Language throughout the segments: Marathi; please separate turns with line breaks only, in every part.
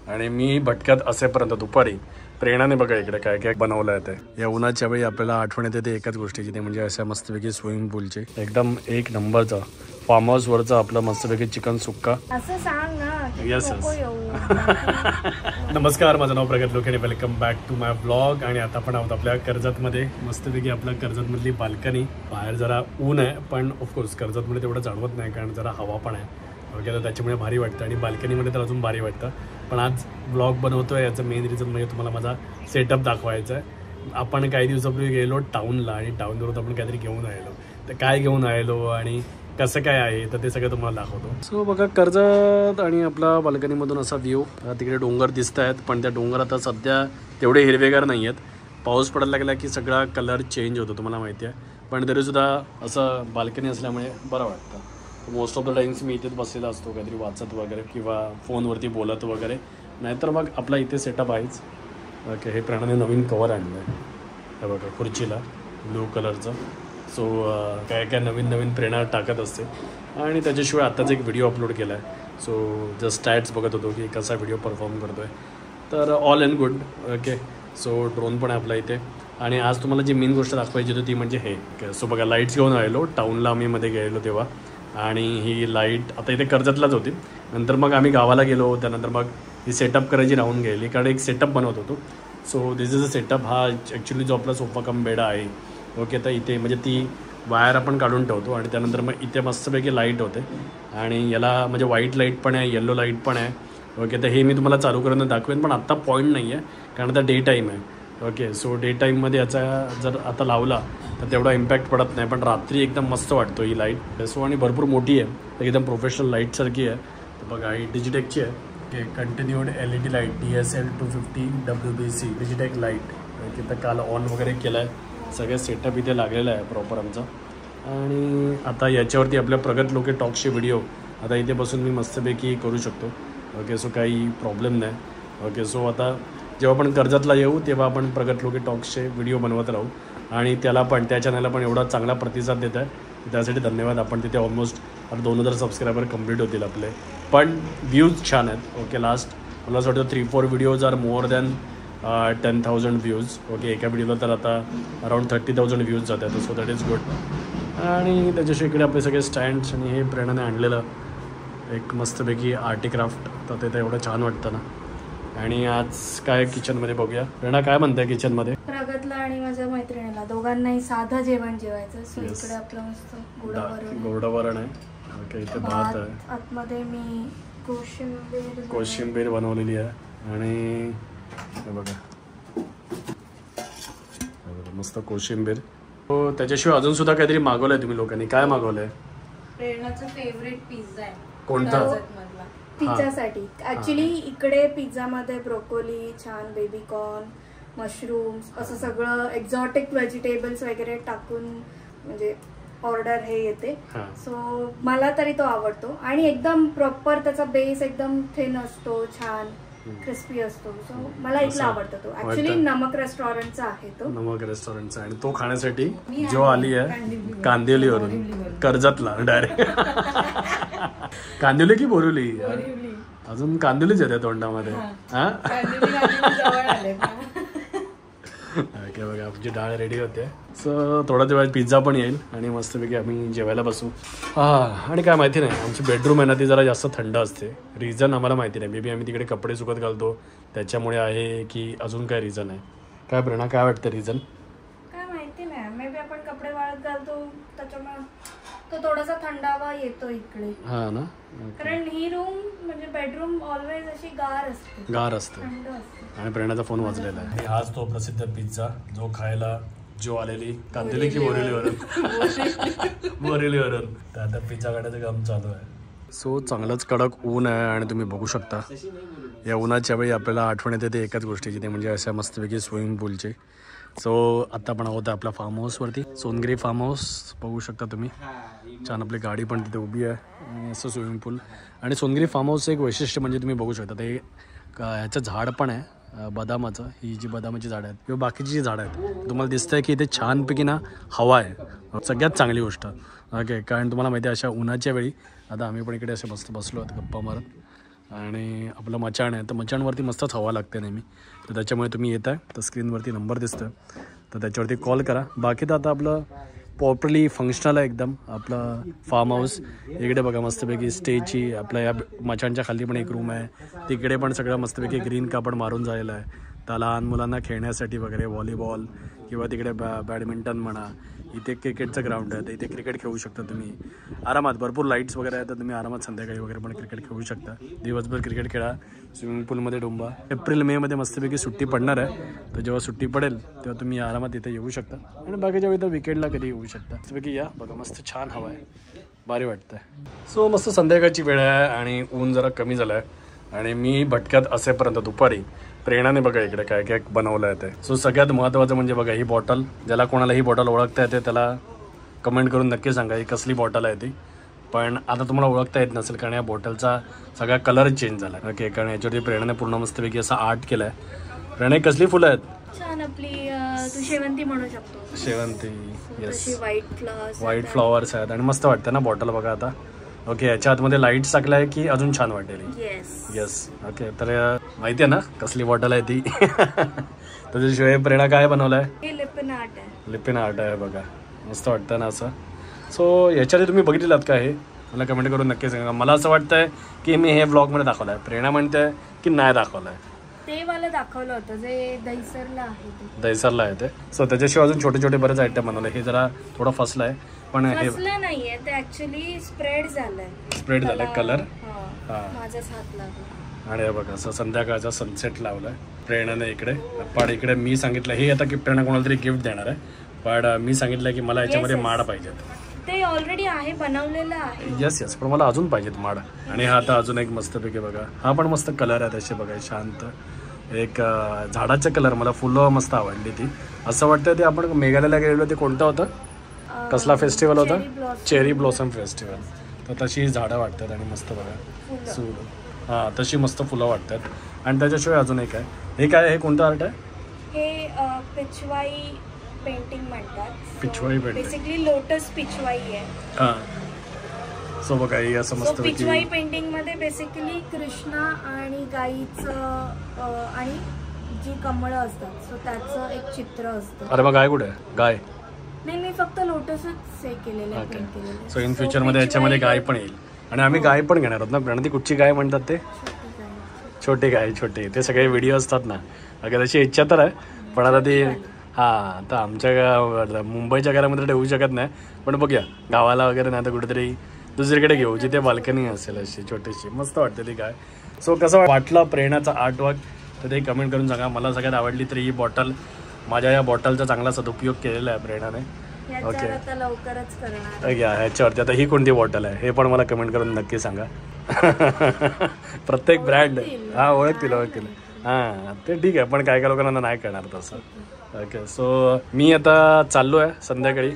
आणि मी भटक्यात असेपर्यंत दुपारी प्रेरणाने बघा इकडे काय काय बनवलं आहे ते. या उन्हाच्या वेळी आपल्याला आठवण येते ते एकच गोष्टीची, ते म्हणजे अशा मस्तपैकी स्विमिंग पूलचे एकदम एक नंबरचा फार्म हाऊसवरचा आपला मस्तपैकी चिकन सुक्का.
असं सांग ना.
येस नमस्कार, माझं नाव Pragat Lokhande. Welcome back to my blog. आणि आता आपण आहोत आपल्या कर्जतमध्ये. मस्तपैकी आपल्या कर्जतमधली बाल्कनी. बाहेर जरा ऊन आहे पण ऑफकोर्स कर्जतमध्ये तेवढं जाणवत नाही कारण जरा हवा पण आहे वगैरे, त्याच्यामुळे भारी वाटतं. आणि बाल्कनीमध्ये तर अजून भारी वाटतं. पण आज ब्लॉग बनवतोय याचं मेन रिझन म्हणजे तुम्हाला माझा सेटअप दाखवायचा आहे. आपण काही दिवसापूर्वी गेलो टाऊनला आणि टाऊनवरून आपण काहीतरी घेऊन आलेलो. तर काय घेऊन आलेलो आणि कसं काय आहे तर ते सगळं तुम्हाला दाखवतो. सो बघा कर्जत आणि आपला बाल्कनीमधून असा व्ह्यू. तिकडे डोंगर दिसत आहेत पण त्या डोंगर आता सध्या तेवढे हिरवेगार नाही आहेत. पाऊस पडायला लागला की सगळा कलर चेंज होतो तुम्हाला माहिती आहे. पण तरीसुद्धा असं बाल्कनी असल्यामुळे बरं वाटतं. मोस्ट ऑफ द टाइम्स मी इथेच बसलेला असतो काहीतरी वाचत वगैरे किंवा फोनवरती बोलत वगैरे. नाहीतर मग आपला इथे सेटअप आहेच. ओके, हे प्रेरणाने नवीन कवर आणलं आहे हे बघा खुर्चीला ब्लू कलरचं. सो काय काय नवीन नवीन प्रेरणा टाकत असते. आणि त्याच्याशिवाय आत्ताच एक व्हिडिओ अपलोड केला आहे. सो जस्ट स्टॅट्स बघत होतो की कसा व्हिडिओ परफॉर्म करतो आहे. तर all and good. Okay, so drone पण आहे आपला इथे. आणि आज तुम्हाला जी मेन गोष्ट दाखवायची होती ती म्हणजे हे. सो बघा लाईट्स घेऊन आलेलो. टाऊनला आम्ही मध्ये गेलेलो तेव्हा. आणि ही लाईट आता इथे कर्जतलाच होती. नंतर मग आम्ही गावाला गेलो. त्यानंतर मग ही सेटअप करायची राहून गेली कारण एक सेटअप बनवत होतो. So this is a setup. हा ॲक्च्युली जो आपला सोफा कम बेड आहे. ओके, तर इथे म्हणजे ती वायर आपण काढून ठेवतो आणि त्यानंतर मग इथे मस्तपैकी लाईट होते. आणि याला म्हणजे व्हाईट लाईट पण आहे, येल्लो लाईट पण आहे. ओके, तर हे मी तुम्हाला चालू करून दाखवेन पण आत्ता पॉईंट नाही आहे कारण आता डे टाईम आहे. ओके, सो डे टाईममध्ये याचा जर आता लावला तर तेवढा इम्पॅक्ट पडत नाही पण रात्री एकदम मस्त वाटतो ही लाईट. सो आणि भरपूर मोठी आहे, एकदम प्रोफेशनल लाईटसारखी आहे. तर बघा ही डिजिटेकची आहे. Okay, continued LED light DSL 250 WBC Digitek light. Okay, तर काल ऑन वगैरे केलं आहे. सगळं सेटअप इथे लागलेलं आहे प्रॉपर आमचा. आणि आता याच्यावरती आपल्या प्रगत लोके टॉक्सचे व्हिडिओ आता इथे बसून मी मस्तपैकी करू शकतो. ओके, सो काही प्रॉब्लेम नाही. ओके, सो आता जेव्हा आपण कर्जतला येऊ तेव्हा आपण प्रगत लोके टॉक्सचे व्हिडिओ बनवत राहू. आणि त्याला पण त्या चॅनलला पण एवढा चांगला प्रतिसाद देत आहे त्यासाठी धन्यवाद. आपण तिथे ऑलमोस्ट आता 2000 सबस्क्रायबर कंप्लीट होतील आपले. पण व्ह्यूज छान आहेत. ओके, लास्ट मला असं वाटतं 3-4 videos are more than 10,000 views. Okay, एका व्हिडिओला तर आता अराउंड 30,000 व्ह्यूज जात आहेत. So that is good. आणि त्याच्याशिवाय इकडे आपले सगळे स्टँड्स आणि हे प्रेरणाने आणलेलं एक मस्तपैकी आर्टिक्राफ्ट. तर ते तर एवढं छान वाटतं ना. आणि आज काय किचनमध्ये बघूया. प्रेरणा काय म्हणते किचनमध्ये?
प्रगतला आणि माझ्या मैत्रिणीला दोघांनाही साधं जेवण जेवायचं. सो इकडे आपलं मस्त
गोडवरण आहे. ओके, इथे भात आहे.
आतमध्ये मी
कोशिंबीर बनवलेली आहे. आणि हे बघा मस्त कोशिंबीर. हो, त्याच्याशिवाय अजून सुद्धा काहीतरी मागवलंय तुम्ही लोकांनी. काय मागवलंय?
प्रेरणाचा फेवरेट पिझ्झा आहे.
कोणता?
पिझ्झासाठी ऍक्च्युली इकडे पिझ्झामध्ये ब्रोकोली, छान बेबीकॉर्न, मशरूम्स असं सगळं एक्झॉटिक व्हेजिटेबल्स वगैरे टाकून म्हणजे ऑर्डर हे येते. सो मला तरी तो आवडतो. आणि एकदम प्रॉपर त्याचा बेस एकदम थिन असतो, छान क्रिस्पी असतो. सो मला इथला आवडतो तो. ऍक्च्युली नमक रेस्टॉरंटचा आहे तो.
नमक रेस्टॉरंटचा. आणि तो खाण्यासाठी जो आली आहे कांदिवलीवरून कर्जतला डायरेक्ट. कांदिवली की बोरिवली? अजून कांदिवलीच येते तोंडामध्ये. हा, ओके, बघा आमची डाळ रेडी होते. सो थोड्याच वेळात पिझ्झा पण येईल आणि मस्तपैकी आम्ही जेवायला बसू. आणि काय माहिती नाही, आमची बेडरूम आहे ना ती जरा जास्त थंड असते. रिझन आम्हाला माहिती नाही. मे बी आम्ही तिकडे कपडे सुकत घालतो त्याच्यामुळे आहे की अजून काय रिझन आहे. काय प्रेरणा काय वाटतं रिझन?
काय माहिती नाही. मे बी आपण कपडे वाळत घालतो त्याच्यामुळे तो थोडासा थंडावा येतो इकडे.
हा ना,
कारण ही रूम म्हणजे बेडरूम ऑलवेज अशी गार असते.
आणि प्रेरणाचा फोन वाजलेला आहे. हाच तो प्रसिद्ध पिझ्झा जो खायला जो आलेली कांदिवली की बोरिवलीवरून बोरिवलीवरून. तर आता पिझ्झा काढायचं काम चालू आहे. सो चांगलंच कडक ऊन आहे आणि तुम्ही बघू शकता या उन्हाच्या वेळी आपल्याला आठवण येते ते एकाच गोष्टीची, ते म्हणजे अशा मस्तपैकी स्विमिंग पूलचे. सो आत्ता पण आहोत आपल्या फार्म हाऊसवरती. सोनगिरी फार्म हाऊस बघू शकता तुम्ही. छान आपली गाडी पण तिथे उभी आहे. असं स्विमिंग पूल. आणि सोनगिरी फार्म हाऊसचं एक वैशिष्ट्य म्हणजे तुम्ही बघू शकता ते ह्याचं झाड पण आहे बदामाचं. ही जी बदामाची झाडं आहेत किंवा बाकीची जी झाडं आहेत तुम्हाला दिसतंय की इथे छानपैकी ना हवा आहे. सगळ्यात चांगली गोष्ट. ओके, कारण तुम्हाला माहिती आहे अशा उन्हाच्या वेळी आता आम्ही पण इकडे असे मस्त बसलो आहोत गप्पा मारत. आणि आपलं मचाण आहे, तर मचाणवरती मस्तच हवा लागते नेहमी, तर त्याच्यामुळे तुम्ही येत आहे तर स्क्रीनवरती नंबर दिसतं तर त्याच्यावरती कॉल करा. बाकी तर आता आपलं प्रॉपरली फंक्शनल आहे एकदम आपलं फार्म हाऊस. इकडे बघा मस्तपैकी स्टेची आपल्या या मचाणच्या खाली पण एक रूम आहे, तिकडे पण सगळं मस्तपैकी ग्रीन कापड मारून झालेलं आहे, तर लहान मुलांना खेळण्यासाठी वगैरे व्हॉलीबॉल किंवा तिकडे बॅडमिंटन म्हणा. इथे क्रिकेटचं ग्राउंड आहे, तर इथे क्रिकेट खेळू शकता तुम्ही आरामात. भरपूर लाईट्स वगैरे आहेत, तर तुम्ही आरामात संध्याकाळी वगैरे पण क्रिकेट खेळू शकता. दिवसभर क्रिकेट खेळा, स्विमिंग पूलमध्ये डुंबा. एप्रिल मेमध्ये मस्तपैकी सुट्टी पडणार आहे, तर जेव्हा सुट्टी पडेल तेव्हा तुम्ही आरामात इथे येऊ शकता. आणि बाकीच्या वेळी तर विकेंडला कधी येऊ शकता. मस्तपैकी या बघा, मस्त छान हवा आहे, भारी वाटतं. सो मस्त संध्याकाळची वेळ आहे आणि ऊन जरा कमी झालं आहे आणि मी भटक्यात असेपर्यंत दुपारी प्रेरणाने बघा इकडे काय काय बनवलं आहे ते. सो सगळ्यात महत्त्वाचं म्हणजे बघा ही बॉटल, ज्याला कोणाला ही बॉटल ओळखता येते त्याला कमेंट करून नक्की सांगा ही कसली बॉटल आहे ती. पण आता तुम्हाला ओळखता येत नसेल कारण या बॉटलचा सगळा कलर चेंज झाला. ओके, कारण याच्यावरती प्रेरणाने पूर्ण मस्तपैकी असं आर्ट केलं आहे. प्रेरणा कसली फुलं आहेत?
छान, आपली तू शेवंती म्हणू शकतो.
शेवंती, येस,
व्हाईट
फ्लॉवर्स आहेत आणि मस्त वाटतं ना बॉटल बघा आता. ओके, याच्या आतमध्ये लाईट्स टाकल्या आहे की अजून छान वाटेल? येस. ओके, तर माहिती आहे ना कसली बॉटल आहे ती? त्याच्याशिवाय प्रेरणा काय बनवलं आहे? लिपिन आर्ट आहे बघा, मस्त वाटतं ना असं. सो याच्याआधी तुम्ही बघितलेलात का हे? मला कमेंट करून नक्की सांगा. मला असं वाटतंय की मी हे व्लॉगमध्ये दाखवलं आहे, प्रेरणा म्हणते की नाही दाखवलं आहे.
ते मला दाखवलं होतं जे दहीसरला आहे,
दहीसरला आहे ते. सो त्याच्याशिवाय अजून छोटे छोटे बरेच आयटम बनवले. हे जरा थोडं फसलं आहे पण हे
नाहीये, ते ऍक्च्युली स्प्रेड झालंय
कलर.
माझाच हात लागला.
आणि हे बघा असं संध्याकाळचा सनसेट लावलाय प्रेरणाने इकडे. पण इकडे मी सांगितलं हे आता की प्रेरणा कोणाला तरी गिफ्ट देणार आहे, पण मी सांगितलं की मला याच्यामध्ये माड पाहिजेत.
ते ऑलरेडी आहे, बनवलेलं आहे.
येस, पण मला अजून पाहिजेत माड. आणि हा आता अजून एक मस्तपैकी बघा, हा पण मस्त कलर आहे त्याचे बघा, शांत एक झाडाचं कलर. मला फुलं मस्त आवडली ती. असं वाटतं ते आपण मेघालयला गेलेलो ते कोणतं होतं, कसला फेस्टिवल होता? Cherry blossom festival. तर तशी झाडं वाटतात आणि मस्त बघा हां तशी मस्त फुलं वाटतात. आणि त्याच्याशिवाय अजून एक आहे, हे काय, हे कोणतं आर्ट आहे?
हे पिचवाई पेंटिंग म्हणतात.
Pichwai painting
basically lotus Pichwai आहे.
हां, सो बघा हे असं मस्त
पिचवाई पेंटिंग मध्ये बेसिकली कृष्णा आणि गाईचं आणि जी कमळं असतात सो त्याचं एक चित्र असतं.
अरे मग गाय कुठे आहे? गाय
नाही, मी फक्त लोटसच हे केलेलं आहे.
सो इन फ्युचर मध्ये याच्यामध्ये गाय पण येईल आणि आम्ही गाय पण घेणार आहोत ना. प्रणती कुठची गाय म्हणतात ते? छोटी गाय, छोटी. ते सगळे व्हिडिओ असतात ना. अगं तशी इच्छा तर आहे, पण आता ती हां तर आमच्या मुंबईच्या घरामध्ये ठेवू शकत नाही, पण बघूया गावाला वगैरे नाही तर कुठेतरी दुसरीकडे घेऊ जिथे बाल्कनी असेल अशी छोटीशी. मस्त वाटते ती गाय. सो कसं वाटलं प्रेरणाचा आर्टवर्क तर ते कमेंट करून सांगा. मला सगळ्यात आवडली तर ही बॉटल. माझ्या या बॉटलचा चांगला सदुपयोग केलेला आहे प्रेरणाने. ओके,
लवकरच करणार.
ह्याच्यावरती आता ही कोणती बॉटल आहे हे पण मला कमेंट करून नक्की सांगा. प्रत्येक ब्रँड हां ओळखतील. हां ते ठीक आहे, पण काय काय लोकांना नाही करणार तसं. ओके, सो मी आता चाललो आहे संध्याकाळी.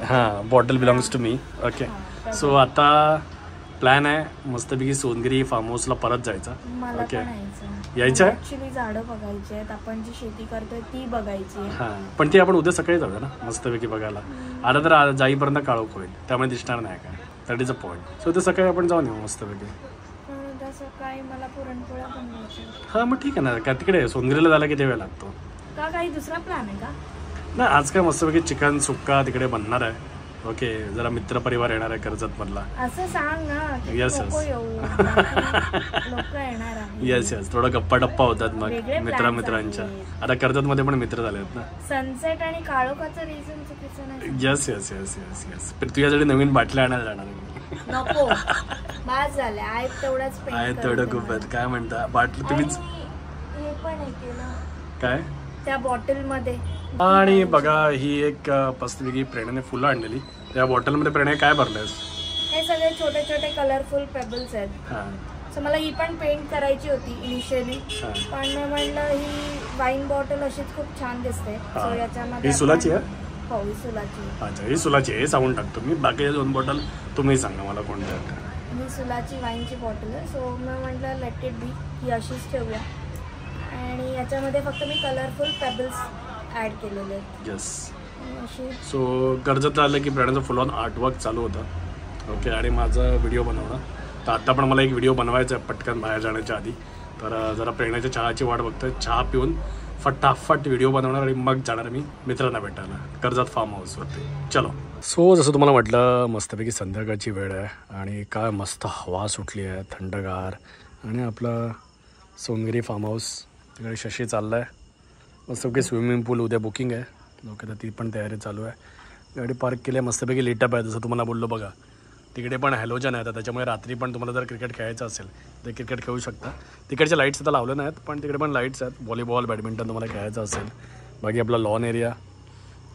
हां, bottle belongs to me. Okay, so आता प्लॅन आहे मस्तपैकी सोनगिरी फार्म हाऊसला परत जायचा. ओके, यायचं आहे.
ऍक्च्युली झाडं बघायची आहेत, आपण जी शेती करतोय ती बघायची.
हां, पण ती आपण उद्या सकाळी जाऊया ना मस्तपैकी बघायला. आता तर जाईपर्यंत काळोख होईल त्यामुळे दिसणार नाही काय, that is a point. So ते सकाळी आपण जाऊन येऊ मस्तपैकी.
सकाळी मला पुरणपोळ्या बनवायच्या.
हां मग ठीक आहे ना. का तिकडे सोनगिरीला जायला किती वेळ लागतो?
का काही दुसरा प्लॅन आहे का?
नाही, आज काय मस्तपैकी चिकन सुक्का तिकडे बनणार आहे. ओके, जरा मित्र परिवार येणार आहे कर्जत मधला.
असं सांग ना.
येस येस, थोडं गप्पा टप्पा होतात मग मित्रांच्या. आता कर्जत मध्ये पण मित्र झाले आहेत ना.
सनसेट आणि काळोखाचं रिझन चुकीचं नाही.
Yes yes yes yes yes. तुझ्यासाठी नवीन बाटल्या आणायला जाणार
नको, बाद झाले आहेत तेवढाच.
आहेत तेवढं खूप आहेत. काय म्हणता बाटली तुम्हीच
हे पण आहे केलं
काय
त्या बॉटल मध्ये.
आणि बघा ही एक मस्तपैकी प्रेरणाने फुलं आणलेली. त्या बॉटलमध्ये प्रेरणे काय भरलंयस?
हे सगळे छोटे छोटे कलरफुल पेबल्स आहेत.
हां,
सो मला ही पण पेंट करायची होती इनिशियली, पण मी म्हणलं ही वाईन बॉटल अशीच खूप छान दिसते. सो याच्यामध्ये
ही सुलाची आहे.
हो, ही सुलाची.
अच्छा, ही सुलाची हे सांगून टाकतो मी. बाकीच्या 2 बॉटल तुम्ही सांगा मला कोणत्या आहेत.
ही सुलाची वाईनची बॉटल आहे. सो मी म्हटलं लेट इट बी, ही अशीच ठेवूया. आणि याच्यामध्ये फक्त मी कलरफुल पेबल्स ॲड केलेले आहेत.
येस, सो कर्जतला आलं की प्रेरणाचं फुल ऑन आर्टवर्क चालू होतं. ओके, आणि माझा व्हिडिओ बनवणं. तर आत्ता पण मला एक व्हिडिओ बनवायचा आहे पटकन बाहेर जाण्याच्या आधी. तर जरा प्रेरणाच्या चहाची वाट बघतोय. चहा पिऊन फटाफट व्हिडिओ बनवणार आणि मग जाणार मी मित्रांना भेटायला कर्जत फार्म हाऊसवरती. चलो. सो जसं तुम्हाला म्हटलं मस्तपैकी संध्याकाळची वेळ आहे आणि काय मस्त हवा सुटली आहे थंडगार. आणि आपलं सोनगिरी फार्म हाऊस तिकडे शशी चालला आहे. मस्तपैकी स्विमिंग पूल उद्या बुकिंग आहे. ओके, तर ती पण तयारी चालू आहे. गाडी पार्क केली आहे मस्तपैकी लेटअप आहे. जसं तुम्हाला बोललो बघा तिकडे पण हॅलोजन आहे. तर त्याच्यामुळे रात्री पण तुम्हाला जर क्रिकेट खेळायचं असेल तर क्रिकेट खेळू शकता. तिकडच्या लाईट्स आता लावल्या नाहीत पण तिकडे पण लाईट्स आहेत. व्हॉलीबॉल बॅडमिंटन तुम्हाला खेळायचं असेल. बाकी आपला लॉन एरिया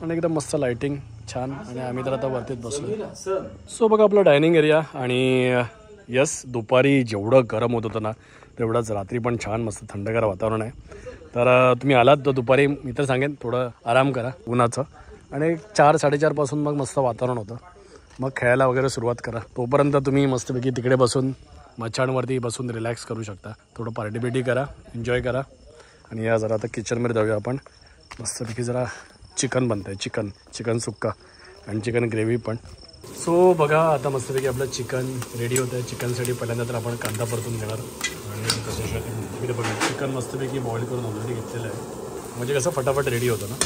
आणि एकदम मस्त लाईटिंग छान. आणि आम्ही तर आता वरतीच बसलो. सो बघा आपला डायनिंग एरिया. आणि यस दुपारी जेवढं गरम होत होतं ना तेवढंच रात्री पण छान मस्त थंडगार वातावरण आहे. तर तुम्ही आलात तर दुपारी मी तर सांगेन थोडं आराम करा उन्हाचं. आणि 4-4:30 मग मस्त वातावरण होतं. मग खेळायला वगैरे सुरुवात करा. तोपर्यंत तुम्ही मस्तपैकी तिकडे बसून मच्छांवरती बसून रिलॅक्स करू शकता. थोडं पार्टी करा, एन्जॉय करा. आणि या जरा आता किचनमध्ये जाऊया आपण. मस्तपैकी जरा चिकन बनतं आहे. चिकन सुक्का आणि चिकन ग्रेव्ही पण. सो बघा आता मस्तपैकी आपलं चिकन रेडी होतं आहे. चिकनसाठी पहिल्यांदा तर आपण कांदा परतून घेणार. आणि तसं तिकडे बघा चिकन मस्तपैकी बॉईल करून ऑलरेडी घेतलेलं आहे. म्हणजे कसं फटाफट रेडी होतं ना.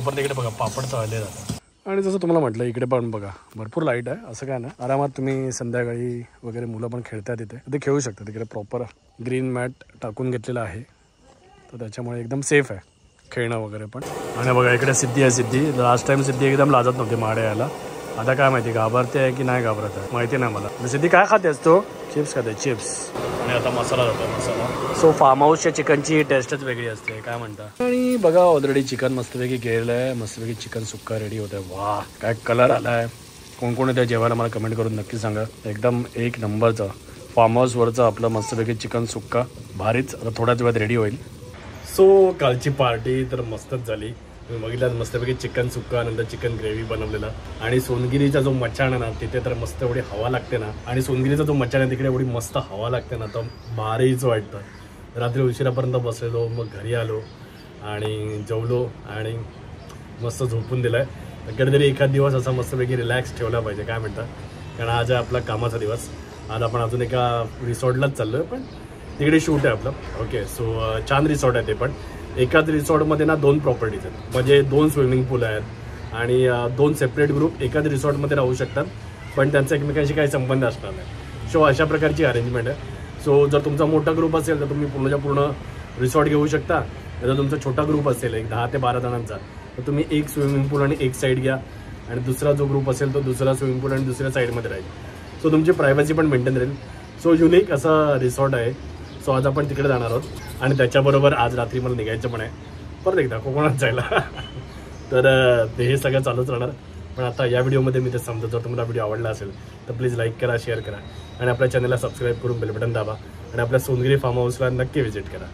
पण तिकडे बघा पापड तळले जातात. आणि जसं तुम्हाला म्हटलं इकडे पण बघा भरपूर लाईट आहे. असं काय ना आरामात तुम्ही संध्याकाळी वगैरे मुलं पण खेळतात तिथे ते खेळू शकतात. तिकडे प्रॉपर ग्रीन मॅट टाकून घेतलेलं आहे. तर त्याच्यामुळे एकदम सेफ आहे खेळणं वगैरे पण. आणि बघा इकडे सिद्धी आहे. सिद्धी लास्ट टाइम सिद्धी एकदम लाजत नव्हती माडे यायला. आता काय माहिती घाबरते आहे की नाही घाबरत आहे माहिती नाही मला. सिद्धी काय खातेस तो? चिप्स खाते चिप्स. आणि आता मसाला जातो मसाला. सो फार्म हाऊसच्या चिकनची टेस्टच वेगळी असते काय म्हणता. आणि बघा ऑलरेडी चिकन मस्तपैकी गेलेलं आहे. मस्तपैकी चिकन सुक्का रेडी होत आहे. वा काय कलर आला आहे. कोण येतं जेवायला मला कमेंट करून नक्की सांगा. एकदम एक नंबरचं फार्म हाऊसवरचं आपलं मस्तपैकी चिकन सुक्का भारीच. आता थोड्याच वेळात रेडी होईल. सो कालची पार्टी तर मस्तच झाली. तुम्ही बघितलं मस्तपैकी चिकन सुक्का नंतर चिकन ग्रेव्ही बनवलेला. आणि सोनगिरीचा जो मचाण आहे ना तिथे तर मस्त एवढी हवा लागते ना. आणि सोनगिरीचा जो मचाण आहे तिकडे एवढी मस्त हवा लागते ना तर भारीच वाटतं. रात्री उशिरापर्यंत बसलेलो मग घरी आलो आणि जेवलो आणि मस्त झोपून दिलं आहे. कधीतरी एखाद दिवस असा मस्तपैकी रिलॅक्स ठेवला पाहिजे काय म्हणतात. कारण आज आहे आपला कामाचा दिवस. आज आपण अजून एका रिसॉर्टलाच चाललो आहे पण तिकडे शूट आहे आपलं. ओके सो छान रिसॉर्ट आहे ते पण. एकाच रिसॉर्टमध्ये ना 2 प्रॉपर्टीज आहेत. म्हणजे 2 स्विमिंग पूल आहेत आणि 2 सेपरेट ग्रुप एकाच रिसॉर्टमध्ये राहू शकतात पण त्यांचा एकमेकांशी काही संबंध असणार नाही. सो अशा प्रकारची अरेंजमेंट आहे. सो जर तुमचा मोठा ग्रुप असेल तर तुम्ही पूर्णच्या पूर्ण रिसॉर्ट घेऊ शकता. जर तुमचा छोटा ग्रुप असेल एक 10 ते 12 जणांचा तर तुम्ही एक स्विमिंग पूल आणि एक साईड घ्या. आणि दुसरा जो ग्रुप असेल तो दुसरा स्विमिंग पूल आणि दुसऱ्या साईडमध्ये राहील. सो तुमची प्रायव्हसी पण मेंटेन राहील. सो युनिक असा रिसॉर्ट आहे. सो आज आपण तिकडे जाणार आहोत. आणि त्याच्याबरोबर आज रात्री मला निघायचं पण आहे परत एकदा कोकणात जायला. तर हे सगळं चालूच राहणार. पण आता या व्हिडिओमध्ये मी ते समजतो. जर तुम्हाला व्हिडिओ आवडला असेल तर प्लीज लाईक करा, शेअर करा आणि आपल्या चॅनलला सबस्क्राईब करून बेल बटन दाबा. आणि आपल्या सोनगिरी फार्म हाऊसला नक्की व्हिजिट करा.